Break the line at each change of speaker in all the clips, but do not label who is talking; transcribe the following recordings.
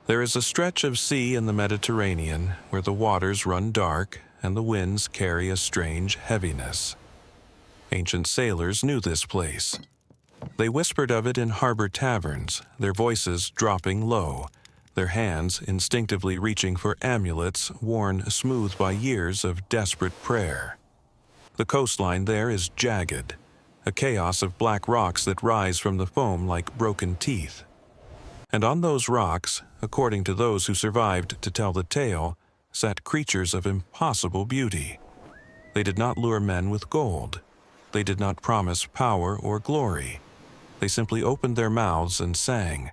There is a stretch of sea in the Mediterranean where the waters run dark and the winds carry a strange heaviness. Ancient sailors knew this place. They whispered of it in harbor taverns, their voices dropping low, their hands instinctively reaching for amulets worn smooth by years of desperate prayer. The coastline there is jagged, a chaos of black rocks that rise from the foam like broken teeth. And on those rocks, according to those who survived to tell the tale, sat creatures of impossible beauty. They did not lure men with gold. They did not promise power or glory. They simply opened their mouths and sang.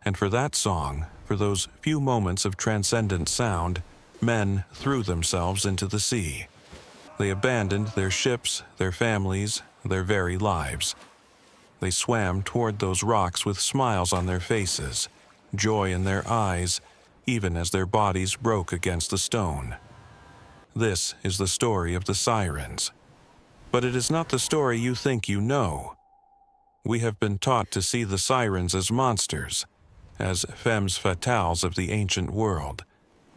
And for that song, for those few moments of transcendent sound, men threw themselves into the sea. They abandoned their ships, their families, their very lives. They swam toward those rocks with smiles on their faces, joy in their eyes, even as their bodies broke against the stone. This is the story of the Sirens. But it is not the story you think you know. We have been taught to see the Sirens as monsters, as femmes fatales of the ancient world,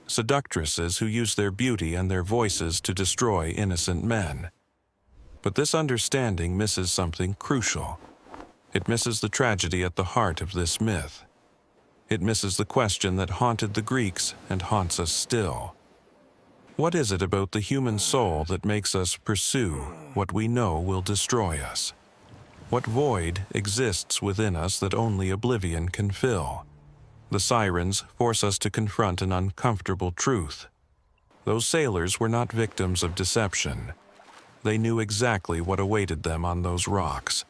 seductresses who use their beauty and their voices to destroy innocent men. But this understanding misses something crucial. It misses the tragedy at the heart of this myth. It misses the question that haunted the Greeks and haunts us still. What is it about the human soul that makes us pursue what we know will destroy us? What void exists within us that only oblivion can fill? The Sirens force us to confront an uncomfortable truth. Those sailors were not victims of deception. They knew exactly what awaited them on those rocks,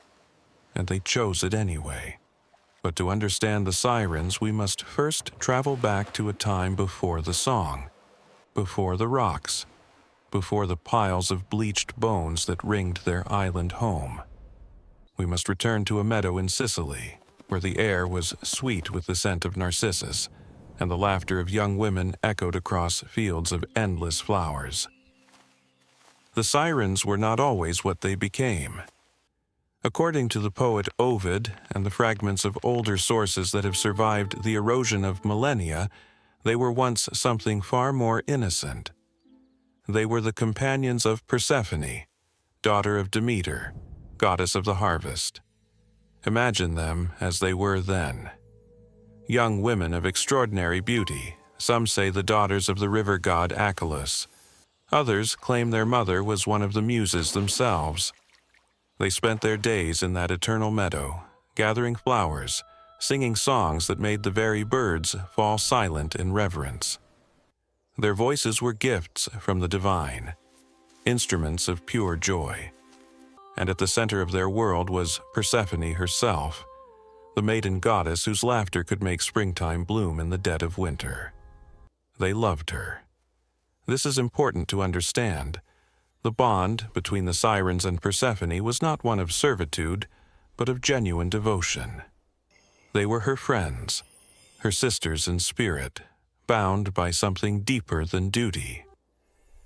and they chose it anyway. But to understand the Sirens, we must first travel back to a time before the song, before the rocks, before the piles of bleached bones that ringed their island home. We must return to a meadow in Sicily, where the air was sweet with the scent of narcissus, and the laughter of young women echoed across fields of endless flowers. The Sirens were not always what they became. According to the poet Ovid and the fragments of older sources that have survived the erosion of millennia, they were once something far more innocent. They were the companions of Persephone, daughter of Demeter, goddess of the harvest. Imagine them as they were then. Young women of extraordinary beauty, some say the daughters of the river god Achelous. Others claim their mother was one of the muses themselves. They spent their days in that eternal meadow, gathering flowers, singing songs that made the very birds fall silent in reverence. Their voices were gifts from the divine, instruments of pure joy. And at the center of their world was Persephone herself, the maiden goddess whose laughter could make springtime bloom in the dead of winter. They loved her. This is important to understand. The bond between the Sirens and Persephone was not one of servitude, but of genuine devotion. They were her friends, her sisters in spirit, bound by something deeper than duty.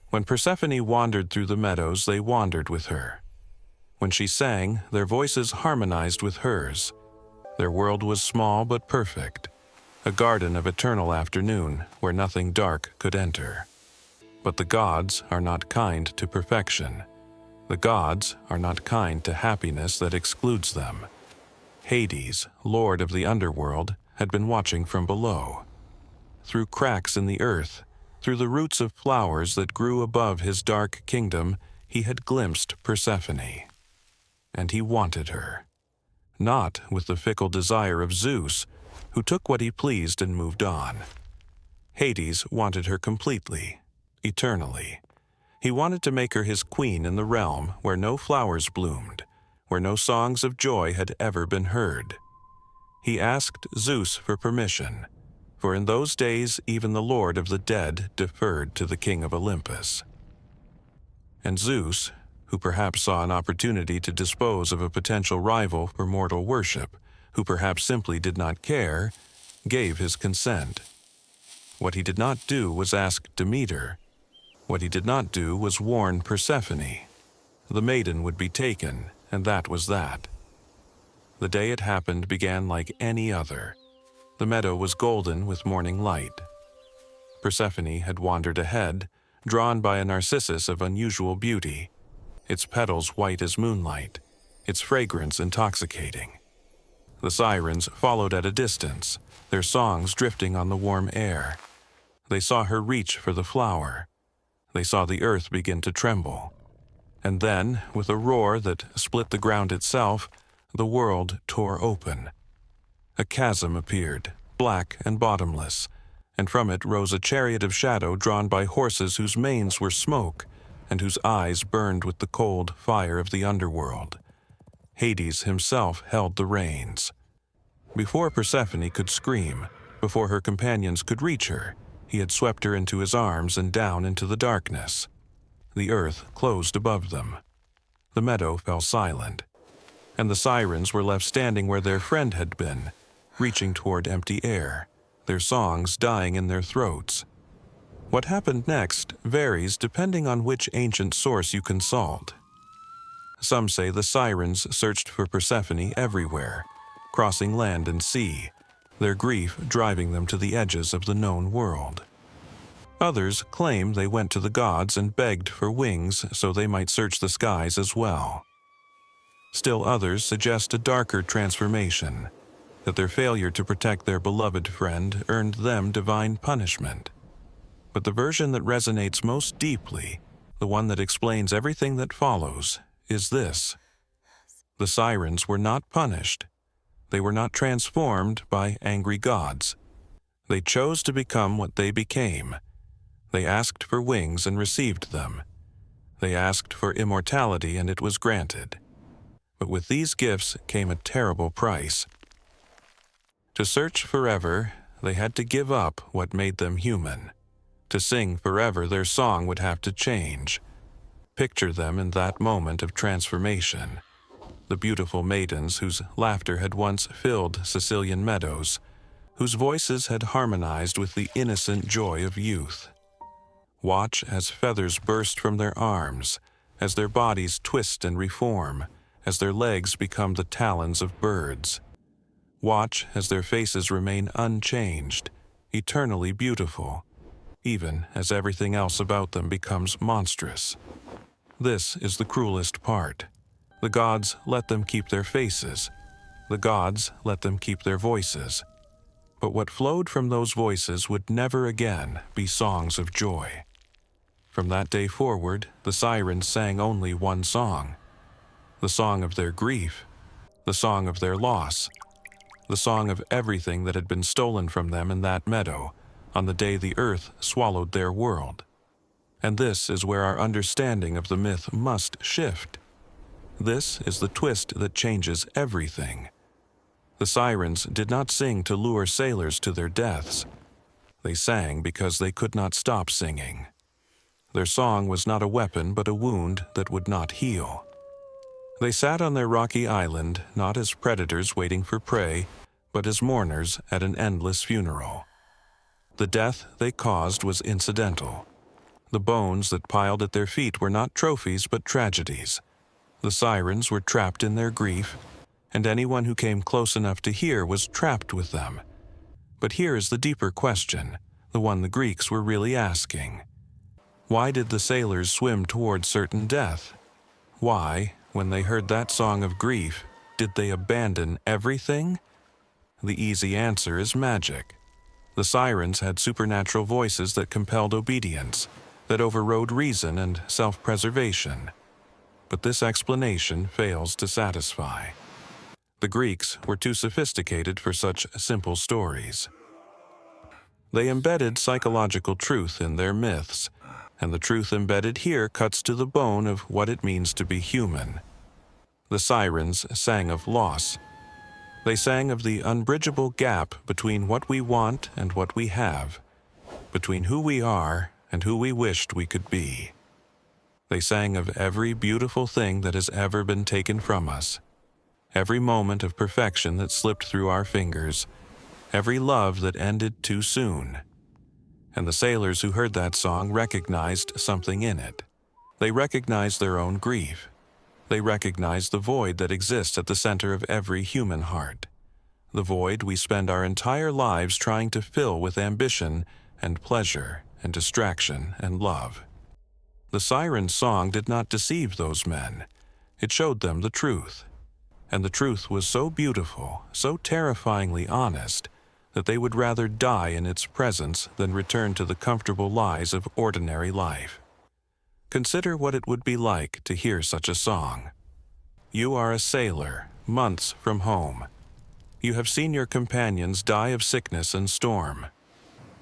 When Persephone wandered through the meadows, they wandered with her. When she sang, their voices harmonized with hers. Their world was small but perfect, a garden of eternal afternoon where nothing dark could enter. But the gods are not kind to perfection. The gods are not kind to happiness that excludes them. Hades, lord of the underworld, had been watching from below. Through cracks in the earth, through the roots of flowers that grew above his dark kingdom, he had glimpsed Persephone. And he wanted her. Not with the fickle desire of Zeus, who took what he pleased and moved on. Hades wanted her completely, eternally. He wanted to make her his queen in the realm where no flowers bloomed, where no songs of joy had ever been heard. He asked Zeus for permission, for in those days even the Lord of the dead deferred to the king of Olympus. And Zeus, who perhaps saw an opportunity to dispose of a potential rival for mortal worship, who perhaps simply did not care, gave his consent. What he did not do was ask Demeter. What he did not do was warn Persephone. The maiden would be taken, and that was that. The day it happened began like any other. The meadow was golden with morning light. Persephone had wandered ahead, drawn by a narcissus of unusual beauty, its petals white as moonlight, its fragrance intoxicating. The sirens followed at a distance, their songs drifting on the warm air. They saw her reach for the flower. They saw the earth begin to tremble. And then, with a roar that split the ground itself, the world tore open. A chasm appeared, black and bottomless, and from it rose a chariot of shadow drawn by horses whose manes were smoke and whose eyes burned with the cold fire of the underworld. Hades himself held the reins. Before Persephone could scream, before her companions could reach her, he had swept her into his arms and down into the darkness. The earth closed above them. The meadow fell silent, and the sirens were left standing where their friend had been, reaching toward empty air, their songs dying in their throats. What happened next varies depending on which ancient source you consult. Some say the sirens searched for Persephone everywhere, crossing land and sea, their grief driving them to the edges of the known world. Others claim they went to the gods and begged for wings so they might search the skies as well. Still others suggest a darker transformation, that their failure to protect their beloved friend earned them divine punishment. But the version that resonates most deeply, the one that explains everything that follows, is this. The sirens were not punished. They were not transformed by angry gods. They chose to become what they became. They asked for wings and received them. They asked for immortality and it was granted. But with these gifts came a terrible price. To search forever, they had to give up what made them human. To sing forever, their song would have to change. Picture them in that moment of transformation. The beautiful maidens whose laughter had once filled Sicilian meadows, whose voices had harmonized with the innocent joy of youth. Watch as feathers burst from their arms, as their bodies twist and reform, as their legs become the talons of birds. Watch as their faces remain unchanged, eternally beautiful, even as everything else about them becomes monstrous. This is the cruelest part. The gods let them keep their faces. The gods let them keep their voices. But what flowed from those voices would never again be songs of joy. From that day forward, the sirens sang only one song. The song of their grief, the song of their loss, the song of everything that had been stolen from them in that meadow on the day the earth swallowed their world. And this is where our understanding of the myth must shift. This is the twist that changes everything. The sirens did not sing to lure sailors to their deaths. They sang because they could not stop singing. Their song was not a weapon but a wound that would not heal. They sat on their rocky island not as predators waiting for prey, but as mourners at an endless funeral. The death they caused was incidental. The bones that piled at their feet were not trophies but tragedies. The sirens were trapped in their grief, and anyone who came close enough to hear was trapped with them. But here is the deeper question, the one the Greeks were really asking. Why did the sailors swim toward certain death? Why, when they heard that song of grief, did they abandon everything? The easy answer is magic. The sirens had supernatural voices that compelled obedience, that overrode reason and self-preservation. But this explanation fails to satisfy. The Greeks were too sophisticated for such simple stories. They embedded psychological truth in their myths, and the truth embedded here cuts to the bone of what it means to be human. The sirens sang of loss. They sang of the unbridgeable gap between what we want and what we have, between who we are and who we wished we could be. They sang of every beautiful thing that has ever been taken from us, every moment of perfection that slipped through our fingers, every love that ended too soon. And the sailors who heard that song recognized something in it. They recognized their own grief. They recognized the void that exists at the center of every human heart. the void we spend our entire lives trying to fill with ambition and pleasure and distraction and love. The Sirens' song did not deceive those men. It showed them the truth. And the truth was so beautiful, so terrifyingly honest, that they would rather die in its presence than return to the comfortable lies of ordinary life. Consider what it would be like to hear such a song. You are a sailor, months from home. You have seen your companions die of sickness and storm.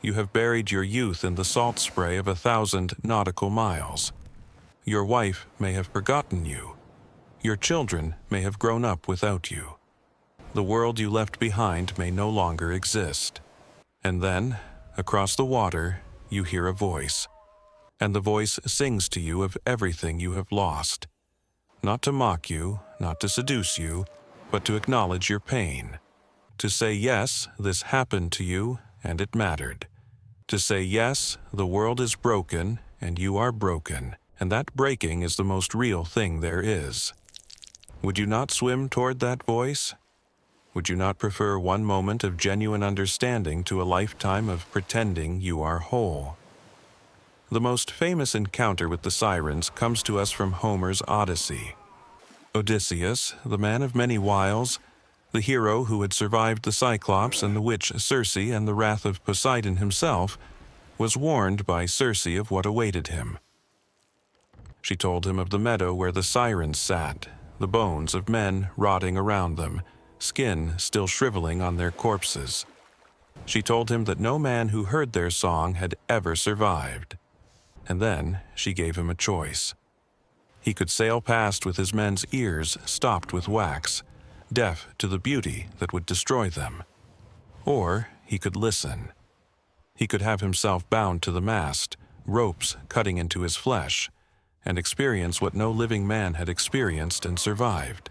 You have buried your youth in the salt spray of 1,000 nautical miles. Your wife may have forgotten you. Your children may have grown up without you. The world you left behind may no longer exist. And then, across the water, you hear a voice. And the voice sings to you of everything you have lost. Not to mock you, not to seduce you, but to acknowledge your pain. To say, yes, this happened to you, and it mattered. To say, yes, the world is broken, and you are broken, and that breaking is the most real thing there is. Would you not swim toward that voice? Would you not prefer one moment of genuine understanding to a lifetime of pretending you are whole? The most famous encounter with the Sirens comes to us from Homer's Odyssey. Odysseus, the man of many wiles, the hero who had survived the Cyclops and the witch Circe and the wrath of Poseidon himself, was warned by Circe of what awaited him. She told him of the meadow where the Sirens sat, the bones of men rotting around them, skin still shriveling on their corpses. She told him that no man who heard their song had ever survived. And then she gave him a choice. He could sail past with his men's ears stopped with wax, deaf to the beauty that would destroy them. Or he could listen. He could have himself bound to the mast, ropes cutting into his flesh, and experience what no living man had experienced and survived.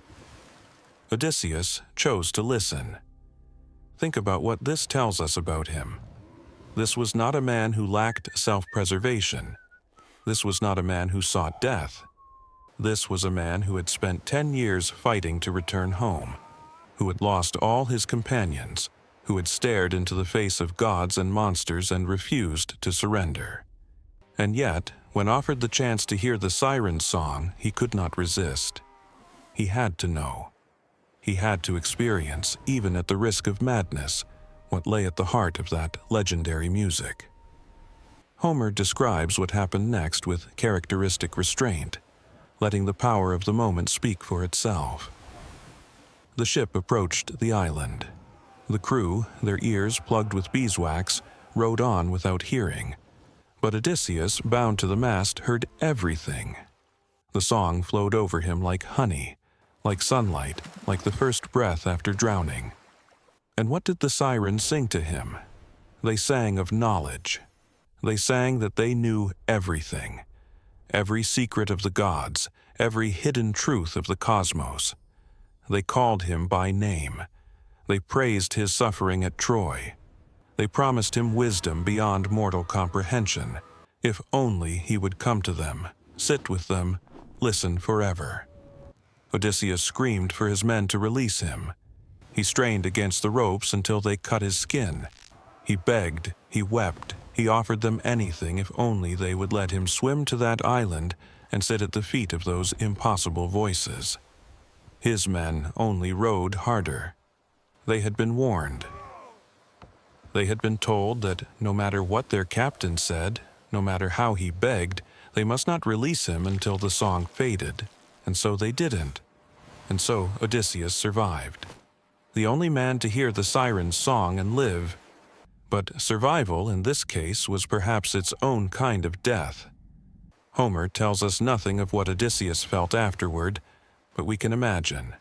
Odysseus chose to listen. Think about what this tells us about him. This was not a man who lacked self-preservation. This was not a man who sought death. This was a man who had spent 10 years fighting to return home, who had lost all his companions, who had stared into the face of gods and monsters and refused to surrender. And yet, when offered the chance to hear the Sirens' song, he could not resist. He had to know. He had to experience, even at the risk of madness, what lay at the heart of that legendary music. Homer describes what happened next with characteristic restraint, letting the power of the moment speak for itself. The ship approached the island. The crew, their ears plugged with beeswax, rode on without hearing. But Odysseus, bound to the mast, heard everything. The song flowed over him like honey, like sunlight, like the first breath after drowning. And what did the Sirens sing to him? They sang of knowledge. They sang that they knew everything, every secret of the gods, every hidden truth of the cosmos. They called him by name. They praised his suffering at Troy. They promised him wisdom beyond mortal comprehension, if only he would come to them, sit with them, listen forever. Odysseus screamed for his men to release him. He strained against the ropes until they cut his skin. He begged, he wept, he offered them anything if only they would let him swim to that island and sit at the feet of those impossible voices. His men only rowed harder. They had been warned. They had been told that no matter what their captain said, no matter how he begged, they must not release him until the song faded, and so they didn't. And so Odysseus survived. The only man to hear the Sirens' song and live. But survival in this case was perhaps its own kind of death. Homer tells us nothing of what Odysseus felt afterward, but we can imagine.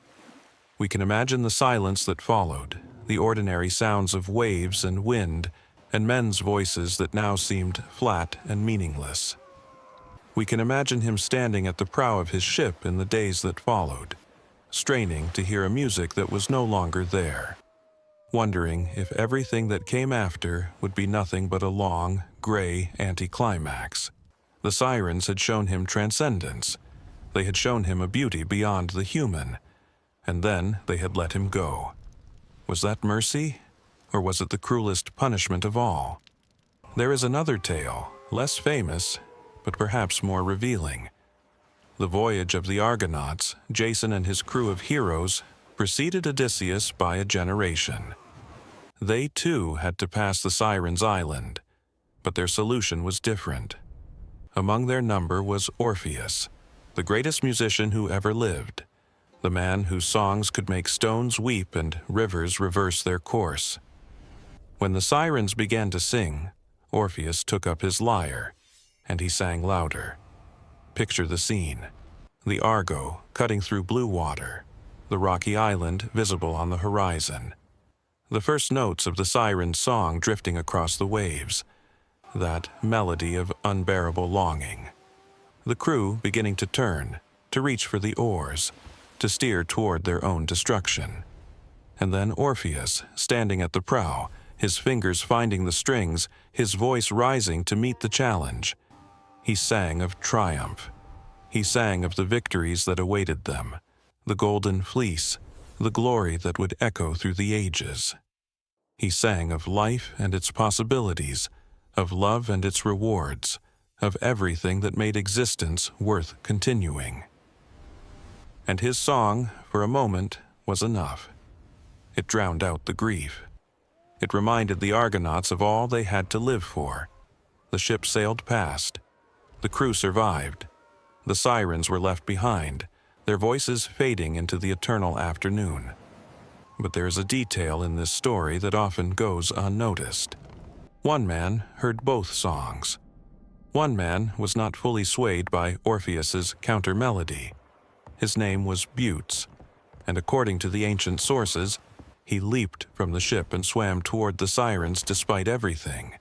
We can imagine the silence that followed, the ordinary sounds of waves and wind, and men's voices that now seemed flat and meaningless. We can imagine him standing at the prow of his ship in the days that followed, straining to hear a music that was no longer there, wondering if everything that came after would be nothing but a long, gray anticlimax. The Sirens had shown him transcendence. They had shown him a beauty beyond the human, and then they had let him go. Was that mercy, or was it the cruelest punishment of all? There is another tale, less famous, but perhaps more revealing. The voyage of the Argonauts, Jason and his crew of heroes, preceded Odysseus by a generation. They too had to pass the Sirens' island, but their solution was different. Among their number was Orpheus, the greatest musician who ever lived, the man whose songs could make stones weep and rivers reverse their course. When the Sirens began to sing, Orpheus took up his lyre, and he sang louder. Picture the scene: the Argo cutting through blue water, the rocky island visible on the horizon. The first notes of the Sirens' song drifting across the waves, that melody of unbearable longing. The crew beginning to turn, to reach for the oars, to steer toward their own destruction. And then Orpheus, standing at the prow, his fingers finding the strings, his voice rising to meet the challenge. He sang of triumph. He sang of the victories that awaited them, the golden fleece, the glory that would echo through the ages. He sang of life and its possibilities, of love and its rewards, of everything that made existence worth continuing. And his song, for a moment, was enough. It drowned out the grief. It reminded the Argonauts of all they had to live for. The ship sailed past. The crew survived. The Sirens were left behind, their voices fading into the eternal afternoon. But there is a detail in this story that often goes unnoticed. One man heard both songs. One man was not fully swayed by Orpheus's counter-melody. His name was Butes, and according to the ancient sources, he leaped from the ship and swam toward the Sirens despite everything.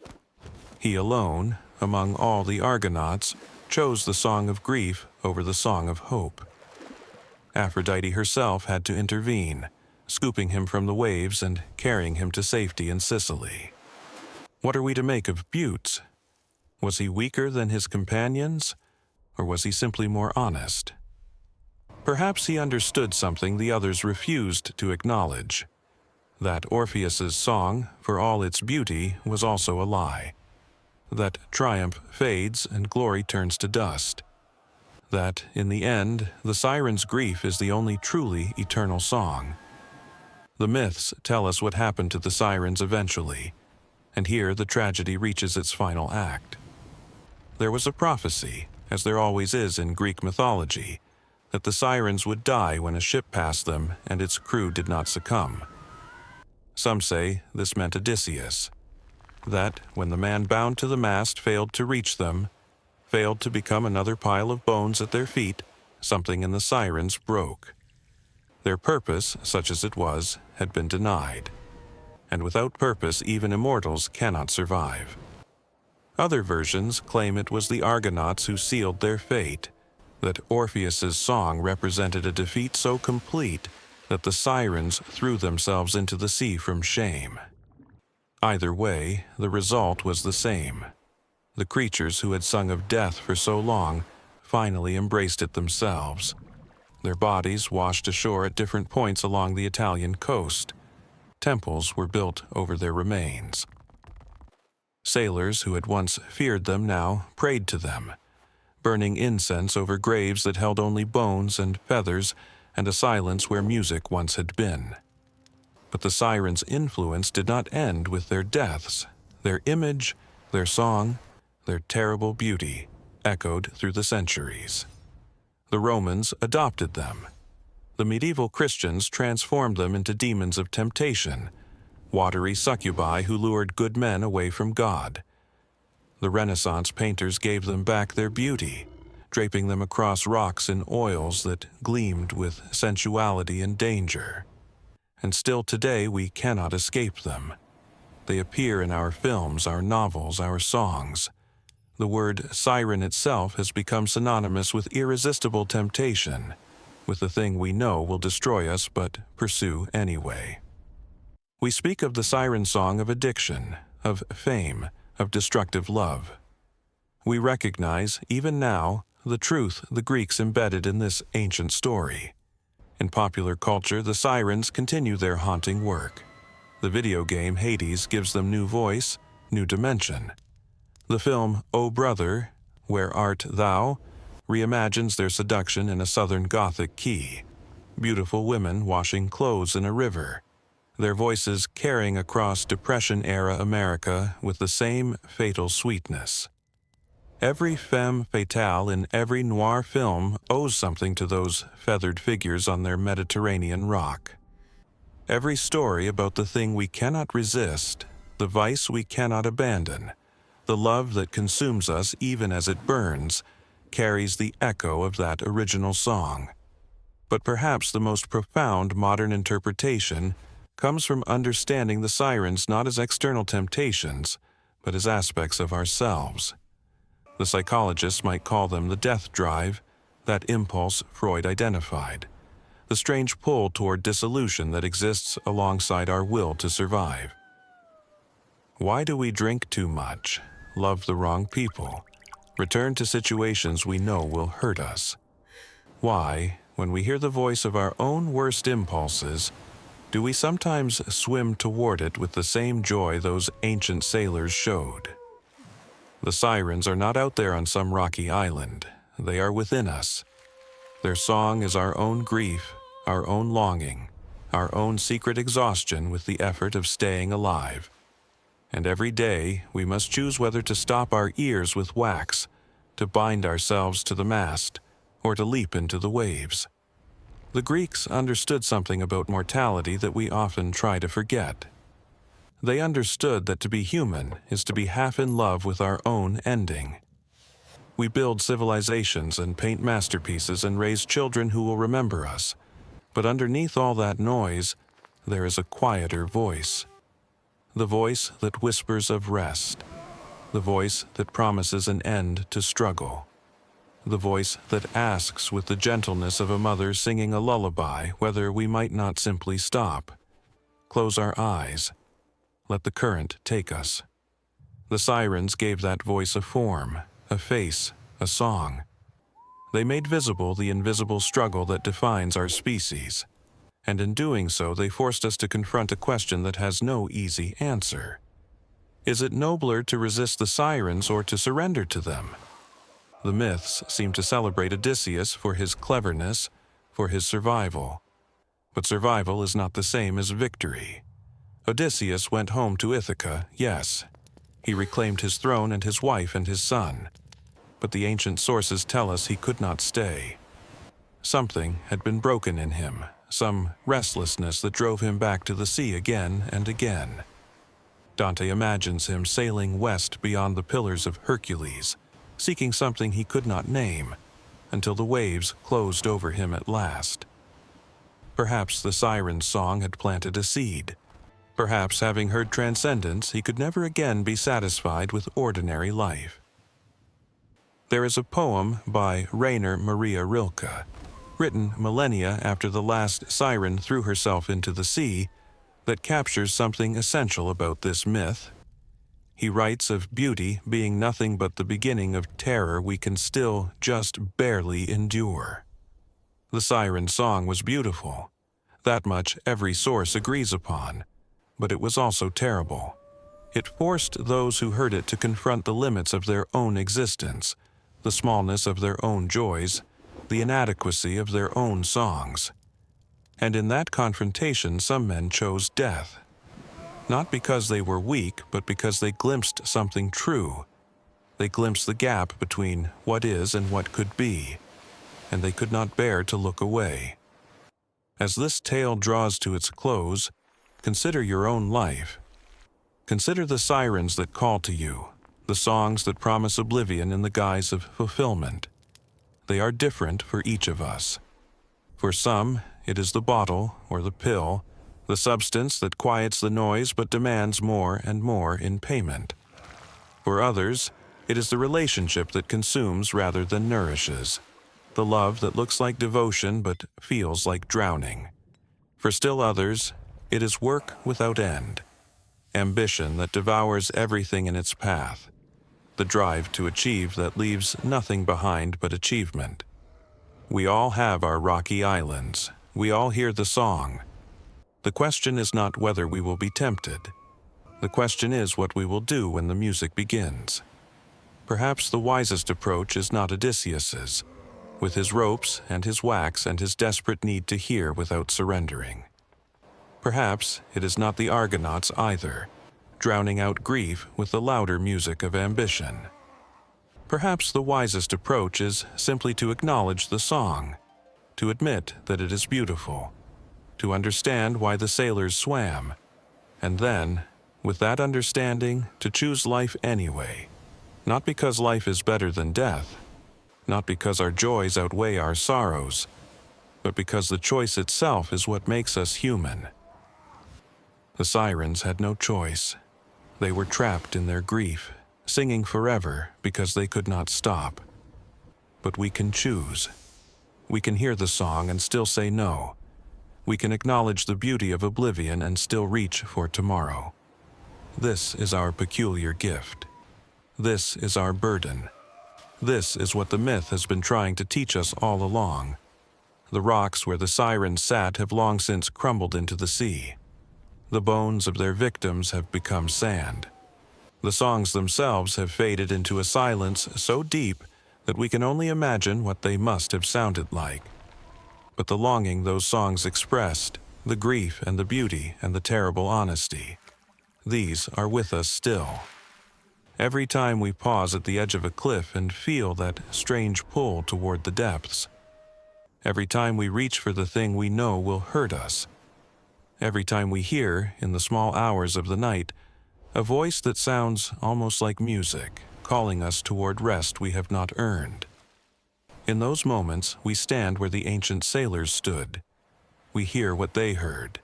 He alone, among all the Argonauts, chose the song of grief over the song of hope. Aphrodite herself had to intervene, scooping him from the waves and carrying him to safety in Sicily. What are we to make of Butes? Was he weaker than his companions, or was he simply more honest? Perhaps he understood something the others refused to acknowledge: that Orpheus's song, for all its beauty, was also a lie. That triumph fades and glory turns to dust. That, in the end, the Sirens' grief is the only truly eternal song. The myths tell us what happened to the Sirens eventually, and here the tragedy reaches its final act. There was a prophecy, as there always is in Greek mythology, that the Sirens would die when a ship passed them and its crew did not succumb. Some say this meant Odysseus. That, when the man bound to the mast failed to reach them, failed to become another pile of bones at their feet, something in the Sirens broke. Their purpose, such as it was, had been denied. And without purpose, even immortals cannot survive. Other versions claim it was the Argonauts who sealed their fate, that Orpheus's song represented a defeat so complete that the Sirens threw themselves into the sea from shame. Either way, the result was the same. The creatures who had sung of death for so long finally embraced it themselves. Their bodies washed ashore at different points along the Italian coast. Temples were built over their remains. Sailors who had once feared them now prayed to them, burning incense over graves that held only bones and feathers and a silence where music once had been. But the Sirens' influence did not end with their deaths. Their image, their song, their terrible beauty echoed through the centuries. The Romans adopted them. The medieval Christians transformed them into demons of temptation, watery succubi who lured good men away from God. The Renaissance painters gave them back their beauty, draping them across rocks in oils that gleamed with sensuality and danger. And still today we cannot escape them. They appear in our films, our novels, our songs. The word siren itself has become synonymous with irresistible temptation, with the thing we know will destroy us but pursue anyway. We speak of the siren song of addiction, of fame, of destructive love. We recognize, even now, the truth the Greeks embedded in this ancient story. In popular culture, the Sirens continue their haunting work. The video game Hades gives them new voice, new dimension. The film O Brother, Where Art Thou? Reimagines their seduction in a Southern Gothic key. Beautiful women washing clothes in a river, their voices carrying across Depression-era America with the same fatal sweetness. Every femme fatale in every noir film owes something to those feathered figures on their Mediterranean rock. Every story about the thing we cannot resist, the vice we cannot abandon, the love that consumes us even as it burns, carries the echo of that original song. But perhaps the most profound modern interpretation comes from understanding the sirens not as external temptations, but as aspects of ourselves. The psychologists might call them the death drive, that impulse Freud identified, the strange pull toward dissolution that exists alongside our will to survive. Why do we drink too much, love the wrong people, return to situations we know will hurt us? Why, when we hear the voice of our own worst impulses, do we sometimes swim toward it with the same joy those ancient sailors showed? The sirens are not out there on some rocky island. They are within us. Their song is our own grief, our own longing, our own secret exhaustion with the effort of staying alive. And every day we must choose whether to stop our ears with wax, to bind ourselves to the mast, or to leap into the waves. The Greeks understood something about mortality that we often try to forget. They understood that to be human is to be half in love with our own ending. We build civilizations and paint masterpieces and raise children who will remember us. But underneath all that noise, there is a quieter voice. The voice that whispers of rest. The voice that promises an end to struggle. The voice that asks with the gentleness of a mother singing a lullaby whether we might not simply stop. Close our eyes. Let the current take us. The sirens gave that voice a form, a face, a song. They made visible the invisible struggle that defines our species. And in doing so, they forced us to confront a question that has no easy answer. Is it nobler to resist the sirens or to surrender to them? The myths seem to celebrate Odysseus for his cleverness, for his survival. But survival is not the same as victory. Odysseus went home to Ithaca, yes. He reclaimed his throne and his wife and his son. But the ancient sources tell us he could not stay. Something had been broken in him, some restlessness that drove him back to the sea again and again. Dante imagines him sailing west beyond the Pillars of Hercules, seeking something he could not name, until the waves closed over him at last. Perhaps the siren's song had planted a seed. Perhaps, having heard transcendence, he could never again be satisfied with ordinary life. There is a poem by Rainer Maria Rilke, written millennia after the last siren threw herself into the sea, that captures something essential about this myth. He writes of beauty being nothing but the beginning of terror we can still just barely endure. The siren's song was beautiful. That much every source agrees upon. But it was also terrible. It forced those who heard it to confront the limits of their own existence, the smallness of their own joys, the inadequacy of their own songs. And in that confrontation, some men chose death. Not because they were weak, but because they glimpsed something true. They glimpsed the gap between what is and what could be, and they could not bear to look away. As this tale draws to its close, consider your own life. Consider the sirens that call to you, the songs that promise oblivion in the guise of fulfillment. They are different for each of us. For some, it is the bottle or the pill, the substance that quiets the noise but demands more and more in payment. For others, it is the relationship that consumes rather than nourishes, the love that looks like devotion but feels like drowning. For still others, it is work without end, ambition that devours everything in its path, the drive to achieve that leaves nothing behind but achievement. We all have our rocky islands. We all hear the song. The question is not whether we will be tempted. The question is what we will do when the music begins. Perhaps the wisest approach is not Odysseus's, with his ropes and his wax and his desperate need to hear without surrendering. Perhaps it is not the Argonauts either, drowning out grief with the louder music of ambition. Perhaps the wisest approach is simply to acknowledge the song, to admit that it is beautiful, to understand why the sailors swam, and then, with that understanding, to choose life anyway, not because life is better than death, not because our joys outweigh our sorrows, but because the choice itself is what makes us human. The Sirens had no choice. They were trapped in their grief, singing forever because they could not stop. But we can choose. We can hear the song and still say no. We can acknowledge the beauty of oblivion and still reach for tomorrow. This is our peculiar gift. This is our burden. This is what the myth has been trying to teach us all along. The rocks where the Sirens sat have long since crumbled into the sea. The bones of their victims have become sand. The songs themselves have faded into a silence so deep that we can only imagine what they must have sounded like. But the longing those songs expressed, the grief and the beauty and the terrible honesty, these are with us still. Every time we pause at the edge of a cliff and feel that strange pull toward the depths. Every time we reach for the thing we know will hurt us. Every time we hear, in the small hours of the night, a voice that sounds almost like music, calling us toward rest we have not earned. In those moments, we stand where the ancient sailors stood. We hear what they heard,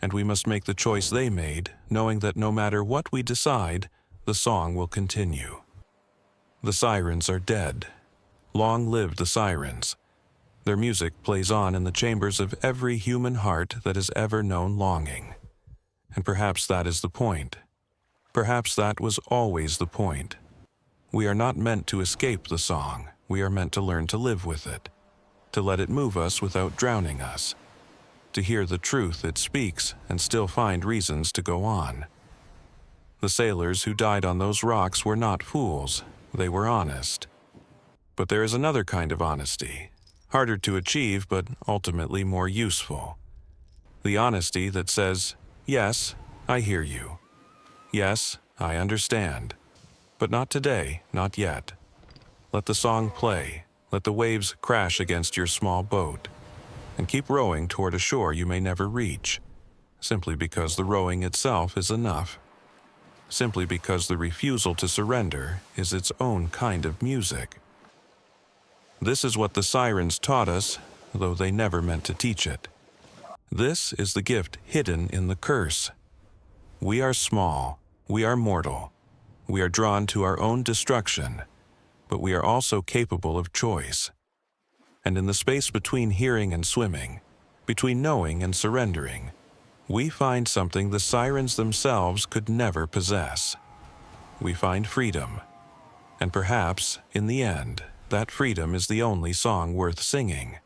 and we must make the choice they made, knowing that no matter what we decide, the song will continue. The Sirens are dead. Long live the Sirens. Their music plays on in the chambers of every human heart that has ever known longing. And perhaps that is the point. Perhaps that was always the point. We are not meant to escape the song. We are meant to learn to live with it, to let it move us without drowning us, to hear the truth it speaks and still find reasons to go on. The sailors who died on those rocks were not fools. They were honest. But there is another kind of honesty, harder to achieve but ultimately more useful. The honesty that says, yes, I hear you. Yes, I understand. But not today, not yet. Let the song play. Let the waves crash against your small boat. And keep rowing toward a shore you may never reach, simply because the rowing itself is enough. Simply because the refusal to surrender is its own kind of music. This is what the Sirens taught us, though they never meant to teach it. This is the gift hidden in the curse. We are small. We are mortal. We are drawn to our own destruction, but we are also capable of choice. And in the space between hearing and swimming, between knowing and surrendering, we find something the Sirens themselves could never possess. We find freedom. And perhaps, in the end, that freedom is the only song worth singing.